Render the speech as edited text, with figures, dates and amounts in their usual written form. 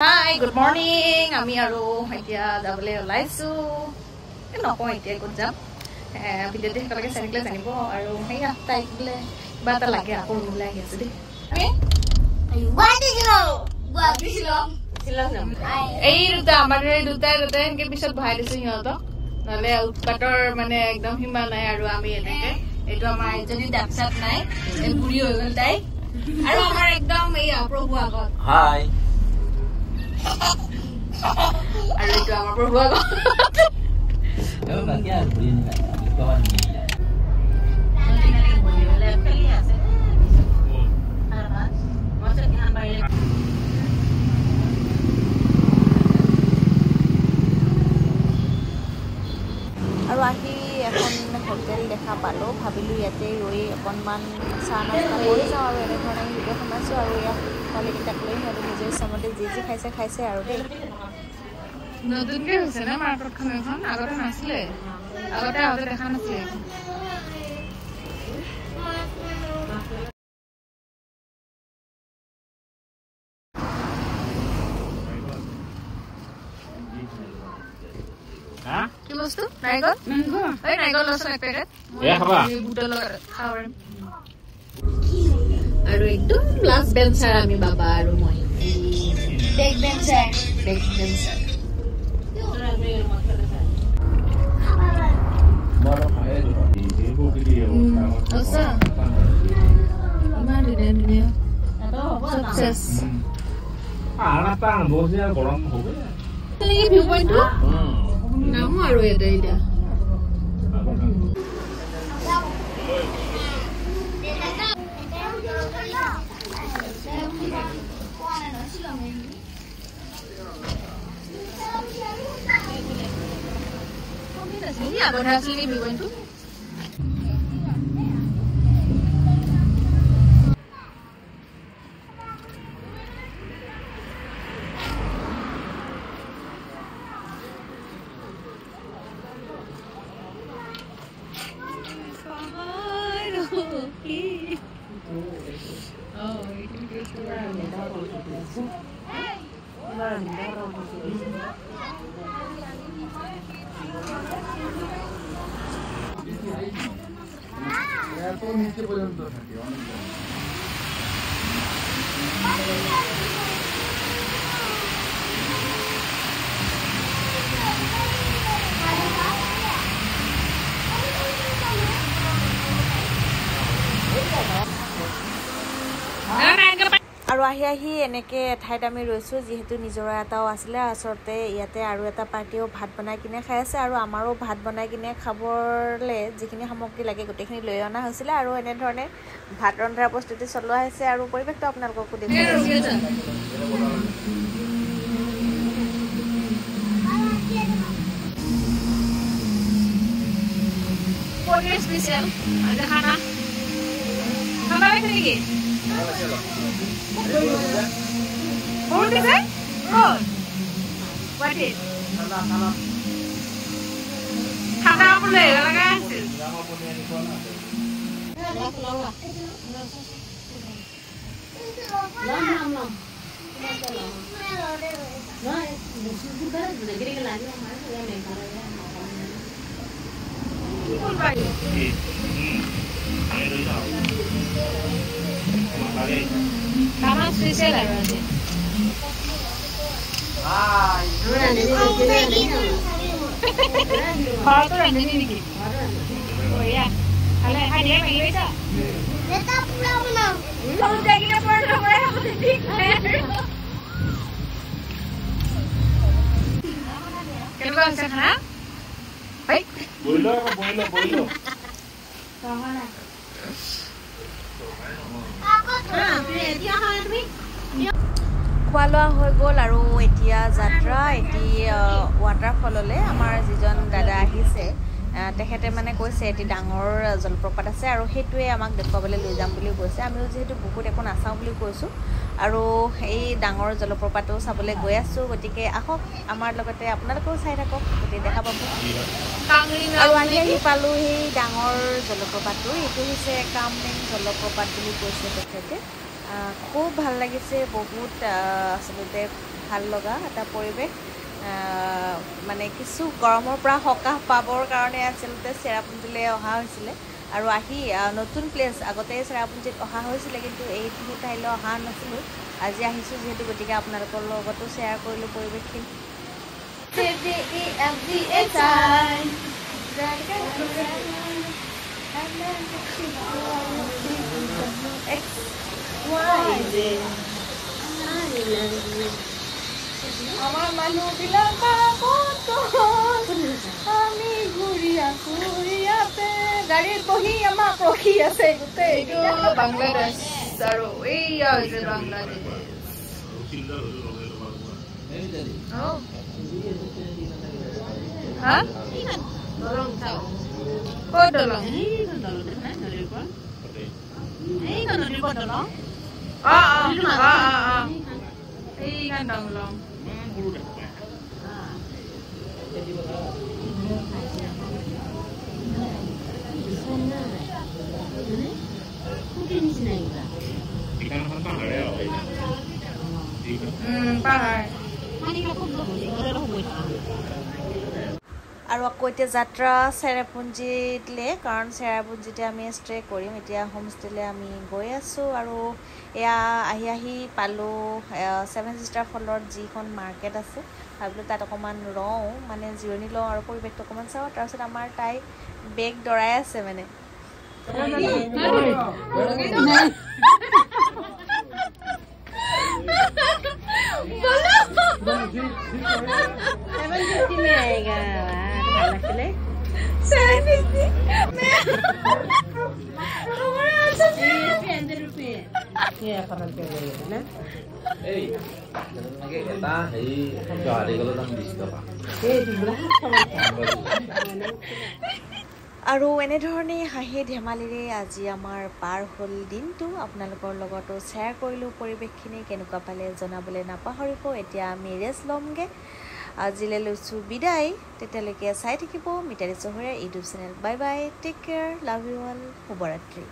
Hi, good morning. আমি আৰু এতিয়া যাবলৈ ওলাইছো নকওঁ এতিয়া ক'ত যাম ভিডিঅ'তে একেলগে চাই জানিব আৰু সেয়া তাইক বোলে কিবা এটা লাগে আকৌ ৰুমলৈ আহি আছে দেই এই দুটা আমাৰ দুটাই এনেকে পিছত বহাই দিছো সিহঁতক নহ'লে উৎপাতৰ মানে একদম সীমা নাই আৰু আমি এনেকে এইটো আমাৰ এজনী দাঁত নাই বুঢ়ী হৈ গ'ল তাই আৰু আমাৰ একদম এইয়া প্ৰভু আগত হাই আৰু এইটো আমাৰ প্ৰভু আগত আৰু আহি এখন হোটেল দেখা পালোঁ ভাবিলোঁ ইয়াতে ৰৈ অকণমান চাহ নাস্তা কৰি যাওঁ আৰু এনেধৰণে ভিডিঅ' বনাইছোঁ আৰু ইয়াত পোৱালিকেইটাক লৈ সিহঁতে নিজৰ ইচ্ছামতে যি খাইছে আৰু দেই নতুনকৈ হৈছে ন মাৰ্কেটখন এখন আগতে নাছিলে আগতে দেখা নাছিলে কি বস্তু নাৰিকল নাৰিকল লচোন এক পেকেট আৰু একদম লাষ্ট বেঞ্চাৰ আমি বাবা আৰু মই বেক বেঞ্চাৰ ইমান ধুনীয়া চাকচেছ গৰম হ'ব ভিউ পইণ্টটো নামো আৰু এটা এতিয়া আগতে আছিলে ভিউ পইণ্টটো নিচে পৰ্যন্ত থাকে অনেক আৰু আহি এনেকৈ এঠাইত আমি ৰৈছোঁ যিহেতু নিজৰা এটাও আছিলে আচলতে ইয়াতে আৰু এটা পাৰ্টিও ভাত বনাই কিনে খাই আছে আৰু আমাৰো ভাত বনাই কিনে খাবলৈ যিখিনি সামগ্ৰী লাগে গোটেইখিনি লৈ অনা হৈছিলে আৰু এনেধৰণে ভাত ৰন্ধাৰ প্ৰস্তুতি চলোৱা হৈছে আৰু পৰিৱেশটো আপোনালোককো What is it? Oh. What is? Khana pule laga asil. Karena spesial ya berarti. Kalau tuh ini nih. Oh iya. Kalau hadiah bagi bisa. Tetap pulang. Kalau jadi kita pulang mereka pasti. Kenapa bisa kena? Baik. boilo. খোৱা লোৱা হৈ গ'ল আৰু এতিয়া যাত্ৰা ৱাটাৰফললৈ আমাৰ যিজন দাদা আহিছে তেখেতে মানে কৈছে এটি ডাঙৰ জলপ্ৰপাত আছে আৰু সেইটোৱে আমাক দেখুৱাবলৈ লৈ যাম বুলি কৈছে আমিও যিহেতু বহুত একো নাচাওঁ বুলি কৈছোঁ আৰু এই ডাঙৰ জলপ্ৰপাতো চাবলৈ গৈ আছোঁ গতিকে আহক আমাৰ লগতে আপোনালোকেও চাই থাকক গতিকে দেখা পাব আৰু আহি পালোঁ সেই ডাঙৰ জলপ্ৰপাতটো এইটো হৈছে কামমেং জলপ্ৰপাত বুলি কৈছে তেখেতে খুব ভাল লাগিছে বহুত আচলতে ভাল লগা এটা পৰিৱেশ মানে কিছু গৰমৰ পৰা সকাহ পাবৰ কাৰণে আচলতে চেৰাপুঞ্জীলৈ অহা হৈছিলে আৰু আহি নতুন প্লেচ আগতে চেৰাপুঞ্জীত অহা হৈছিলে কিন্তু এইখিনি ঠাইলৈ অহা নাছিলোঁ আজি আহিছোঁ যিহেতু গতিকে আপোনালোকৰ লগতো শ্বেয়াৰ কৰিলোঁ পৰিৱেশখিনি আমাৰ মানুহবিলাক আমি ঘূৰি আছো ইয়াতে গাড়ীত বহি আমাক ৰখি আছে গোটেই এইটো বাংলাদেশ আৰু এইয়া হৈছে বাংলাদেশ ক'ত দলং এইখন দলং আৰু আকৌ এতিয়া যাত্ৰা চেৰাপুঞ্জীলৈ কাৰণ চেৰাপুঞ্জীতে আমি ষ্টে কৰিম এতিয়া হোমষ্টেলৈ আমি গৈ আছোঁ আৰু এয়া আহি পালোঁ 7 ষ্টাৰ ফলত যিখন মাৰ্কেট আছে ভাবিলোঁ তাত অকণমান ৰওঁ মানে জিৰণি লওঁ আৰু পৰিৱেশটো অকণমান চাওঁ তাৰপিছত আমাৰ তাই বেগ দৰাই আছে মানে আৰু এনেধৰণে হাঁহি ধেমালিৰে আজি আমাৰ পাৰ হ'ল দিনটো আপোনালোকৰ লগতো শ্বেয়াৰ কৰিলোঁ পৰিৱেশখিনি কেনেকুৱা পালে জনাবলৈ নাপাহৰিব এতিয়া আমি ৰেষ্ট ল'মগৈ আজিলৈ লৈছোঁ বিদায় তেতিয়ালৈকে চাই থাকিব মিতালী চহৰীয়া YouTube channel bye bye take care love you all শুভৰাত্ৰি